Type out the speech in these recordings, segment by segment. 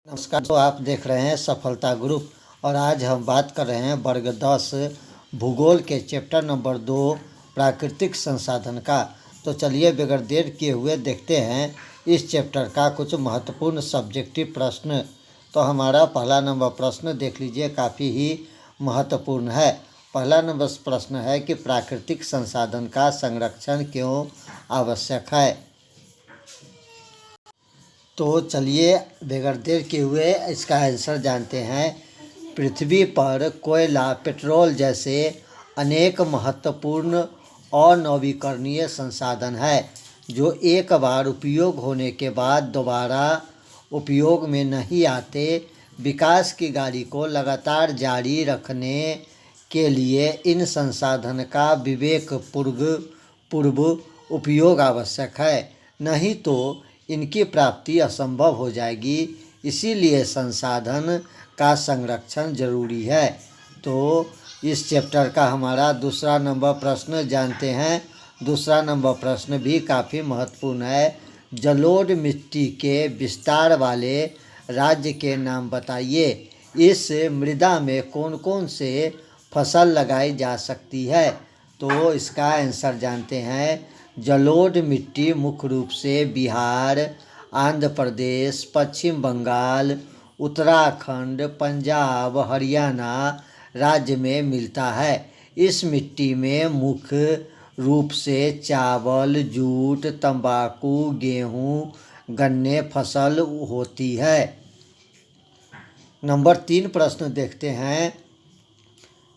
नमस्कार। तो आप देख रहे हैं सफलता ग्रुप और आज हम बात कर रहे हैं वर्ग 10 भूगोल के चैप्टर नंबर 2 प्राकृतिक संसाधन का। तो चलिए बगैर देर किए हुए देखते हैं इस चैप्टर का कुछ महत्वपूर्ण सब्जेक्टिव प्रश्न। तो हमारा पहला नंबर प्रश्न देख लीजिए, काफ़ी ही महत्वपूर्ण है। पहला नंबर प्रश्न है कि प्राकृतिक संसाधन का संरक्षण क्यों आवश्यक है। तो चलिए बगैर देर किए हुए इसका आंसर जानते हैं। पृथ्वी पर कोयला, पेट्रोल जैसे अनेक महत्वपूर्ण और नवीकरणीय संसाधन है जो एक बार उपयोग होने के बाद दोबारा उपयोग में नहीं आते। विकास की गाड़ी को लगातार जारी रखने के लिए इन संसाधन का विवेकपूर्व उपयोग आवश्यक है, नहीं तो इनकी प्राप्ति असंभव हो जाएगी। इसीलिए संसाधन का संरक्षण जरूरी है। तो इस चैप्टर का हमारा दूसरा नंबर प्रश्न जानते हैं। दूसरा नंबर प्रश्न भी काफ़ी महत्वपूर्ण है। जलोढ़ मिट्टी के विस्तार वाले राज्य के नाम बताइए। इस मृदा में कौन कौन से फसल लगाई जा सकती है। तो इसका आंसर जानते हैं। जलोढ़ मिट्टी मुख्य रूप से बिहार, आंध्र प्रदेश, पश्चिम बंगाल, उत्तराखंड, पंजाब, हरियाणा राज्य में मिलता है। इस मिट्टी में मुख्य रूप से चावल, जूट, तंबाकू, गेहूं, गन्ने फसल होती है। नंबर 3 प्रश्न देखते हैं।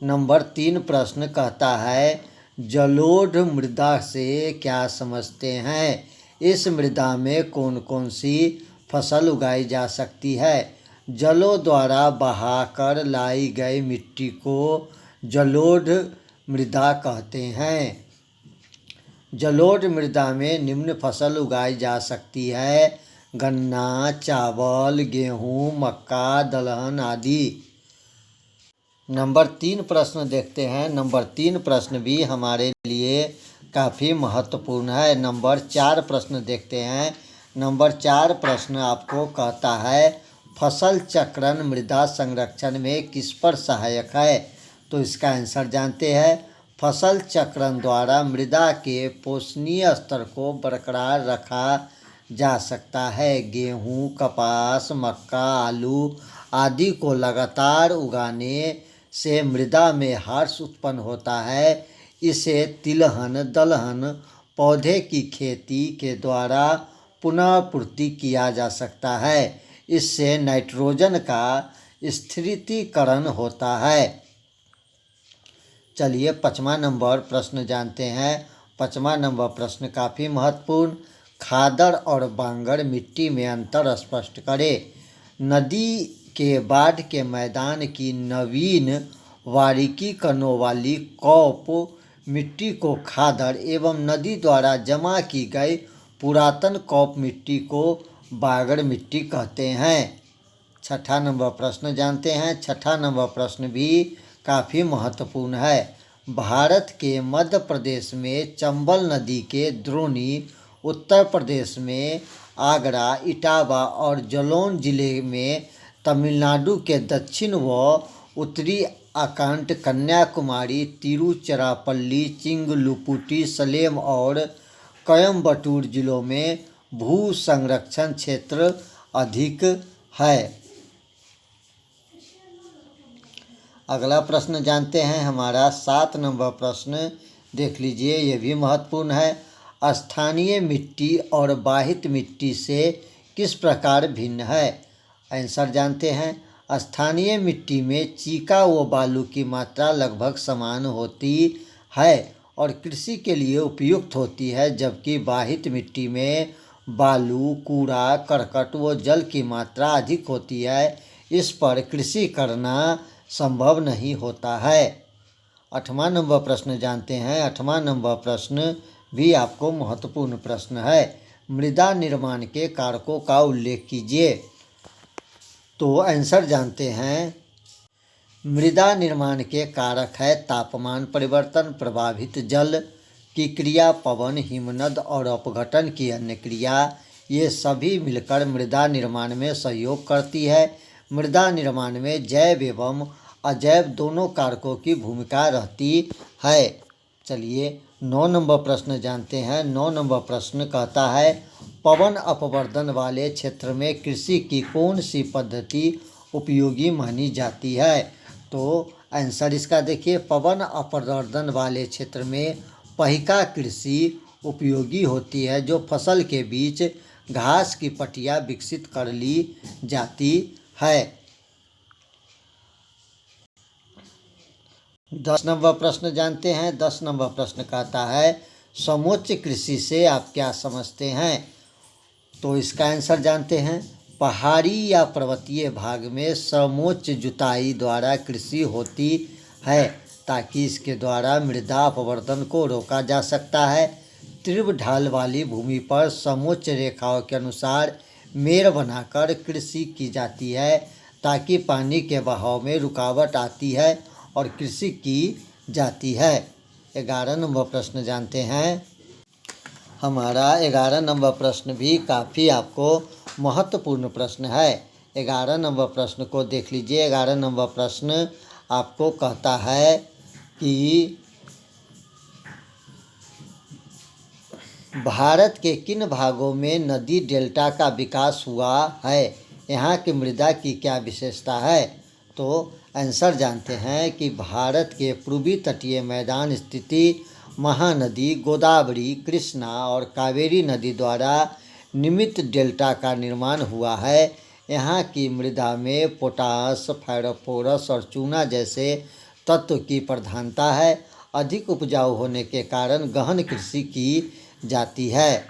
नंबर 3 प्रश्न कहता है जलोढ़ मृदा से क्या समझते हैं। इस मृदा में कौन कौन सी फसल उगाई जा सकती है। जलों द्वारा बहाकर लाई गई मिट्टी को जलोढ़ मृदा कहते हैं। जलोढ़ मृदा में निम्न फसल उगाई जा सकती है। गन्ना, चावल, गेहूँ, मक्का, दलहन आदि। नंबर 3 प्रश्न देखते हैं। नंबर 3 प्रश्न भी हमारे लिए काफ़ी महत्वपूर्ण है। नंबर 4 प्रश्न देखते हैं। नंबर 4 प्रश्न आपको कहता है फसल चक्रण मृदा संरक्षण में किस पर सहायक है। तो इसका आंसर जानते हैं। फसल चक्रण द्वारा मृदा के पोषणीय स्तर को बरकरार रखा जा सकता है। गेहूँ, कपास, मक्का, आलू आदि को लगातार उगाने से मृदा में हर्ष उत्पन्न होता है। इसे तिलहन, दलहन पौधे की खेती के द्वारा पुनः पूर्ति किया जा सकता है। इससे नाइट्रोजन का स्थिरीकरण होता है। चलिए 5वां नंबर प्रश्न जानते हैं। 5वां नंबर प्रश्न काफ़ी महत्वपूर्ण। खादड़ और बांगर मिट्टी में अंतर स्पष्ट करें। नदी के बाढ़ के मैदान की नवीन बारीकी करने वाली कॉप मिट्टी को खादड़ एवं नदी द्वारा जमा की गई पुरातन कॉप मिट्टी को बांगर मिट्टी कहते हैं। 6ठा नंबर प्रश्न जानते हैं। 6ठा नंबर प्रश्न भी काफ़ी महत्वपूर्ण है। भारत के मध्य प्रदेश में चंबल नदी के द्रोणी, उत्तर प्रदेश में आगरा, इटावा और जालौन जिले में तमिलनाडु के दक्षिण व उत्तरी आकांठ, कन्याकुमारी, तिरुचिरापल्ली, चिंगलुपुटी, सलेम और कोयम्बटूर जिलों में भू संरक्षण क्षेत्र अधिक है। अगला प्रश्न जानते हैं। हमारा 7 नंबर प्रश्न देख लीजिए, ये भी महत्वपूर्ण है। स्थानीय मिट्टी और बाहित मिट्टी से किस प्रकार भिन्न है। आंसर जानते हैं। स्थानीय मिट्टी में चीका व बालू की मात्रा लगभग समान होती है और कृषि के लिए उपयुक्त होती है, जबकि बाहित मिट्टी में बालू, कूड़ा, करकट व जल की मात्रा अधिक होती है। इस पर कृषि करना संभव नहीं होता है। 8वां नंबर प्रश्न जानते हैं। 8वां नंबर प्रश्न भी आपको महत्वपूर्ण प्रश्न है। मृदा निर्माण के कारकों का उल्लेख कीजिए। तो आंसर जानते हैं। मृदा निर्माण के कारक है तापमान परिवर्तन, प्रभावित जल की क्रिया, पवन, हिमनद और अपघटन की अन्य क्रिया, ये सभी मिलकर मृदा निर्माण में सहयोग करती है। मृदा निर्माण में जैव एवं अजैव दोनों कारकों की भूमिका रहती है। चलिए 9 नंबर प्रश्न जानते हैं। 9 नंबर प्रश्न कहता है पवन अपवर्तन वाले क्षेत्र में कृषि की कौन सी पद्धति उपयोगी मानी जाती है। तो आंसर इसका देखिए, पवन अपवर्तन वाले क्षेत्र में पहिका कृषि उपयोगी होती है, जो फसल के बीच घास की पट्टियाँ विकसित कर ली जाती है। 10 नंबर प्रश्न जानते हैं। 10 नंबर प्रश्न कहता है समोच्च कृषि से आप क्या समझते हैं। तो इसका आंसर जानते हैं, पहाड़ी या पर्वतीय भाग में समोच्च जुताई द्वारा कृषि होती है, ताकि इसके द्वारा मृदा अपवर्तन को रोका जा सकता है। तीव्र ढाल वाली भूमि पर समोच्च रेखाओं के अनुसार मेड़ बनाकर कृषि की जाती है, ताकि पानी के बहाव में रुकावट आती है और कृषि की जाती है। 11 नंबर प्रश्न जानते हैं। हमारा 11 नंबर प्रश्न भी काफ़ी आपको महत्वपूर्ण प्रश्न है। 11 नंबर प्रश्न को देख लीजिए। 11 नंबर प्रश्न आपको कहता है कि भारत के किन भागों में नदी डेल्टा का विकास हुआ है, यहाँ की मृदा की क्या विशेषता है। तो आंसर जानते हैं कि भारत के पूर्वी तटीय मैदान स्थिति महानदी गोदावरी, कृष्णा और कावेरी नदी द्वारा निर्मित डेल्टा का निर्माण हुआ है। यहाँ की मृदा में पोटास, फास्फोरस और चूना जैसे तत्व की प्रधानता है। अधिक उपजाऊ होने के कारण गहन कृषि की जाती है।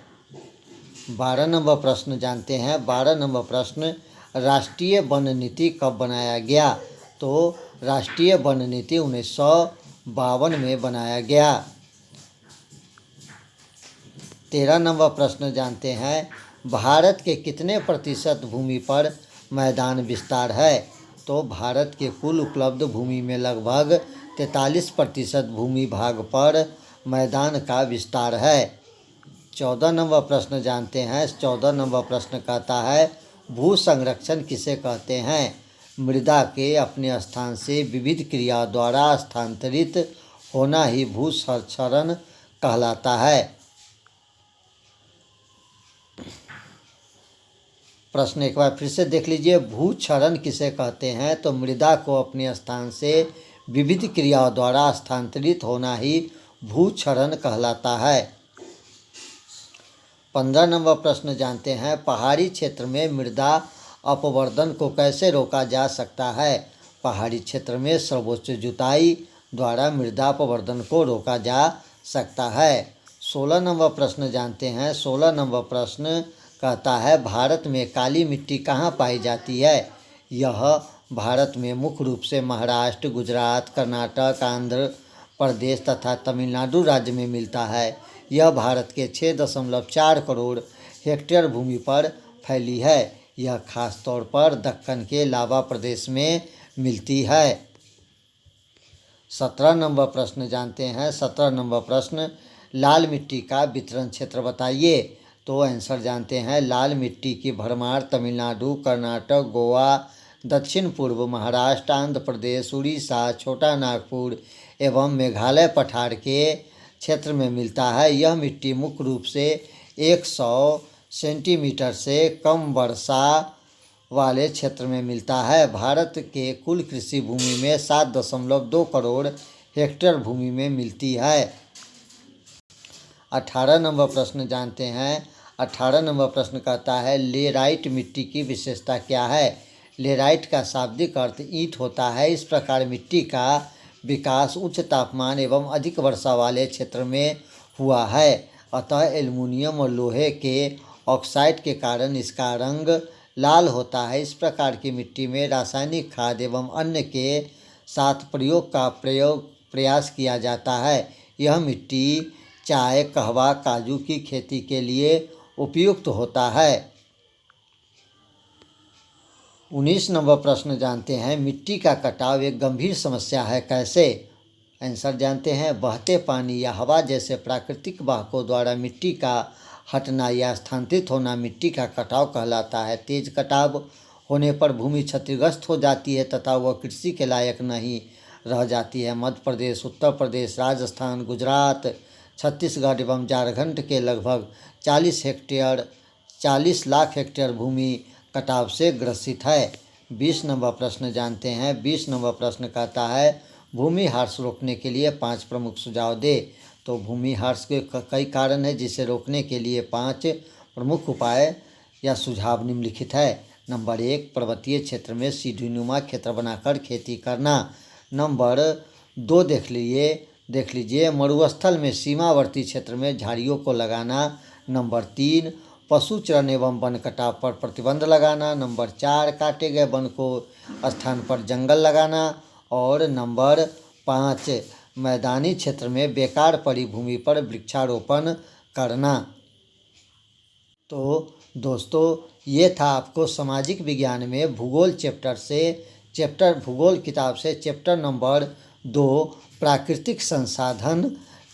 12 नंबर प्रश्न जानते हैं। 12 नंबर प्रश्न राष्ट्रीय वन नीति कब बनाया गया। तो राष्ट्रीय वन नीति 1952 में बनाया गया। 13 नंबर प्रश्न जानते हैं, भारत के कितने प्रतिशत भूमि पर मैदान विस्तार है। तो भारत के कुल उपलब्ध भूमि में लगभग 43% भूमि भाग पर मैदान का विस्तार है। 14 नंबर प्रश्न जानते हैं। 14 नंबर प्रश्न कहता है भू संरक्षण किसे कहते हैं। मृदा के अपने स्थान से विविध क्रियाओं द्वारा स्थानांतरित होना ही भू संरक्षण कहलाता है। प्रश्न एक बार फिर से देख लीजिए, भूक्षरण किसे कहते हैं। तो मृदा को अपने स्थान से विविध क्रियाओं द्वारा स्थानांतरित होना ही भूक्षरण कहलाता है। 15 नंबर प्रश्न जानते हैं, पहाड़ी क्षेत्र में मृदा अपवर्तन को कैसे रोका जा सकता है। पहाड़ी क्षेत्र में सर्वोच्च जुताई द्वारा मृदा अपवर्तन को रोका जा सकता है। 16 नंबर प्रश्न जानते हैं। 16 नंबर प्रश्न कहता है भारत में काली मिट्टी कहाँ पाई जाती है। यह भारत में मुख्य रूप से महाराष्ट्र, गुजरात, कर्नाटक, आंध्र प्रदेश तथा तमिलनाडु राज्य में मिलता है। यह भारत के 6.4 करोड़ हेक्टेयर भूमि पर फैली है। यह खास तौर पर दक्कन के लावा प्रदेश में मिलती है। 17 नंबर प्रश्न जानते हैं। 17 नंबर प्रश्न लाल मिट्टी का वितरण क्षेत्र बताइए। तो आंसर जानते हैं, लाल मिट्टी की भरमार तमिलनाडु, कर्नाटक, गोवा, दक्षिण पूर्व महाराष्ट्र, आंध्र प्रदेश, उड़ीसा, छोटा नागपुर एवं मेघालय पठार के क्षेत्र में मिलता है। यह मिट्टी मुख्य रूप से 100 सेंटीमीटर से कम वर्षा वाले क्षेत्र में मिलता है। भारत के कुल कृषि भूमि में 7.2 करोड़ हेक्टेयर भूमि में मिलती है। 18 नंबर प्रश्न जानते हैं। 18 नंबर प्रश्न कहता है लेराइट मिट्टी की विशेषता क्या है। लेराइट का शाब्दिक अर्थ ईंट होता है। इस प्रकार मिट्टी का विकास उच्च तापमान एवं अधिक वर्षा वाले क्षेत्र में हुआ है। अतः एल्युमिनियम और लोहे के ऑक्साइड के कारण इसका रंग लाल होता है। इस प्रकार की मिट्टी में रासायनिक खाद एवं अन्य के साथ प्रयास किया जाता है। यह मिट्टी चाय, कहवा, काजू की खेती के लिए उपयुक्त होता है। 19 नंबर प्रश्न जानते हैं, मिट्टी का कटाव एक गंभीर समस्या है, कैसे। आंसर जानते हैं, बहते पानी या हवा जैसे प्राकृतिक वाहकों द्वारा मिट्टी का हटना या स्थानांतरित होना मिट्टी का कटाव कहलाता है। तेज कटाव होने पर भूमि क्षतिग्रस्त हो जाती है तथा वह कृषि के लायक नहीं रह जाती है। मध्य प्रदेश, उत्तर प्रदेश, राजस्थान, गुजरात, छत्तीसगढ़ एवं झारखंड के लगभग 40 लाख हेक्टेयर भूमि कटाव से ग्रसित है। 20 नंबर प्रश्न जानते हैं। 20 नंबर प्रश्न कहता है भूमि ह्रास रोकने के लिए 5 प्रमुख सुझाव दे। तो भूमि ह्रास के कई कारण हैं, जिसे रोकने के लिए 5 प्रमुख उपाय या सुझाव निम्नलिखित है। नंबर 1, पर्वतीय क्षेत्र में सीढ़ीनुमा क्षेत्र बनाकर खेती करना। नंबर 2 देख लीजिए मरुस्थल में सीमावर्ती क्षेत्र में झाड़ियों को लगाना। नंबर 3, पशु चरण एवं वन कटाव पर प्रतिबंध लगाना। नंबर 4, काटे गए वन को स्थान पर जंगल लगाना। और नंबर 5, मैदानी क्षेत्र में बेकार पड़ी भूमि पर वृक्षारोपण करना। तो दोस्तों ये था आपको सामाजिक विज्ञान में भूगोल भूगोल किताब से चैप्टर नंबर 2 प्राकृतिक संसाधन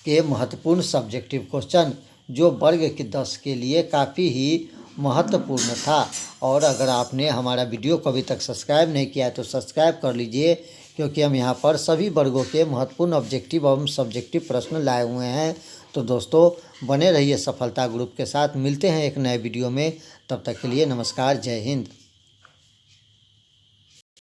के महत्वपूर्ण सब्जेक्टिव क्वेश्चन, जो वर्ग के 10 के लिए काफ़ी ही महत्वपूर्ण था। और अगर आपने हमारा वीडियो को अभी तक सब्सक्राइब नहीं किया है तो सब्सक्राइब कर लीजिए, क्योंकि हम यहाँ पर सभी वर्गों के महत्वपूर्ण ऑब्जेक्टिव एवं सब्जेक्टिव प्रश्न लाए हुए हैं। तो दोस्तों बने रहिए सफलता ग्रुप के साथ। मिलते हैं एक नए वीडियो में, तब तक के लिए नमस्कार, जय हिंद।